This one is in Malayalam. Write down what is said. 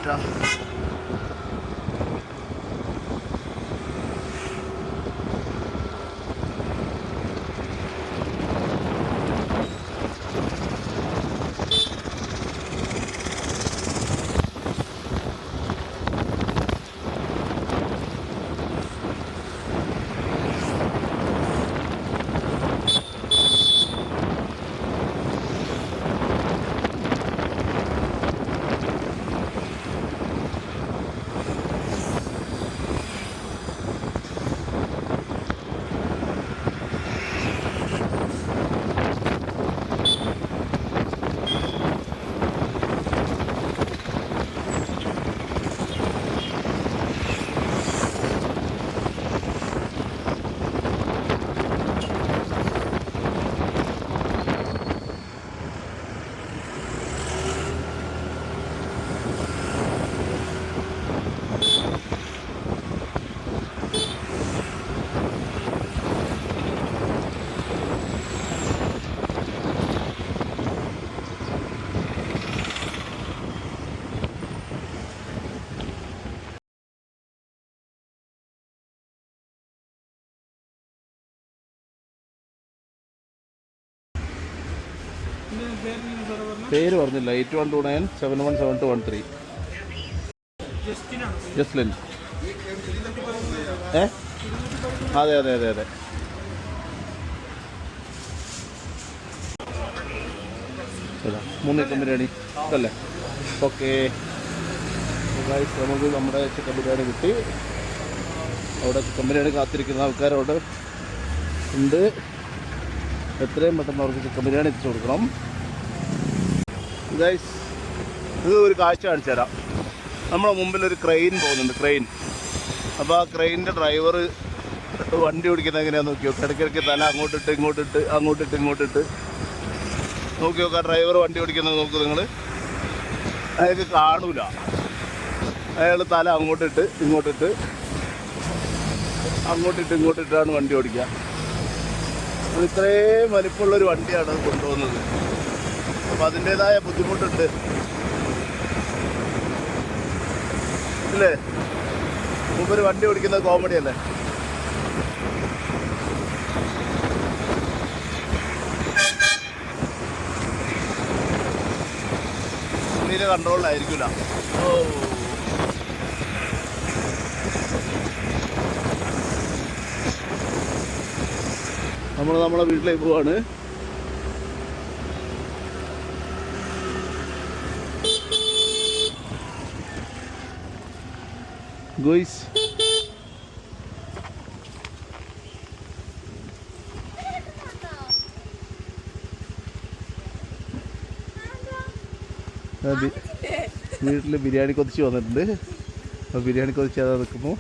പറ്റുക. പേര് പറഞ്ഞില്ല. 8129717213. ജസ്ലിൻ. അതെ അതെ അതെ അതെ. മൂന്ന് ചിക്കൻ ബിരിയാണി അല്ലേ? ഓക്കെ, നമുക്ക് നമ്മുടെ ചിക്കൻ ബിരിയാണി കിട്ടി. അവിടെ ചിക്കൻ ബിരിയാണി കാത്തിരിക്കുന്ന ആൾക്കാരവിടെ ഉണ്ട്. എത്രയും പെട്ടെന്ന് അവർക്ക് ചിക്കൻ ബിരിയാണി എത്തിച്ചു കൊടുക്കണം. ഗൈസ്, ഇത് ഒരു കാഴ്ച കാണിച്ചു തരാം. നമ്മുടെ മുമ്പിൽ ഒരു ക്രെയിൻ പോകുന്നുണ്ട്, ക്രെയിൻ. അപ്പോൾ ആ ക്രെയിനിൻ്റെ ഡ്രൈവർ വണ്ടി ഓടിക്കുന്നത് എങ്ങനെയാണെന്ന് നോക്കി നോക്കുക. ഇടയ്ക്കിടയ്ക്ക് തല അങ്ങോട്ടിട്ട് ഇങ്ങോട്ടിട്ട് അങ്ങോട്ടിട്ട് ഇങ്ങോട്ടിട്ട് നോക്കി നോക്കുക. ഡ്രൈവർ വണ്ടി ഓടിക്കുന്നത് നോക്കുക നിങ്ങൾ. അയാൾക്ക് കാണൂല. അയാൾ തല അങ്ങോട്ടിട്ട് ഇങ്ങോട്ടിട്ട് ഇങ്ങോട്ടിട്ടാണ് വണ്ടി ഓടിക്കുക. അത് ഇത്രയും വലിപ്പമുള്ളൊരു വണ്ടിയാണ് കൊണ്ടുപോകുന്നത്. അപ്പം അതിൻ്റേതായ ബുദ്ധിമുട്ടുണ്ട് അല്ലേ? മുമ്പൊരു വണ്ടി ഓടിക്കുന്നത് കോമഡി അല്ലേ? തീരെ കൺട്രോളിലായിരിക്കില്ല. നമ്മളെ വീട്ടിലേക്ക് പോവാണ്. ഗോയ്സ്, വീട്ടിൽ ബിരിയാണി കൊതിച്ച് വന്നിട്ടുണ്ട്. അപ്പോൾ ബിരിയാണി കൊതിച്ച് അത് നിൽക്കുമ്പോൾ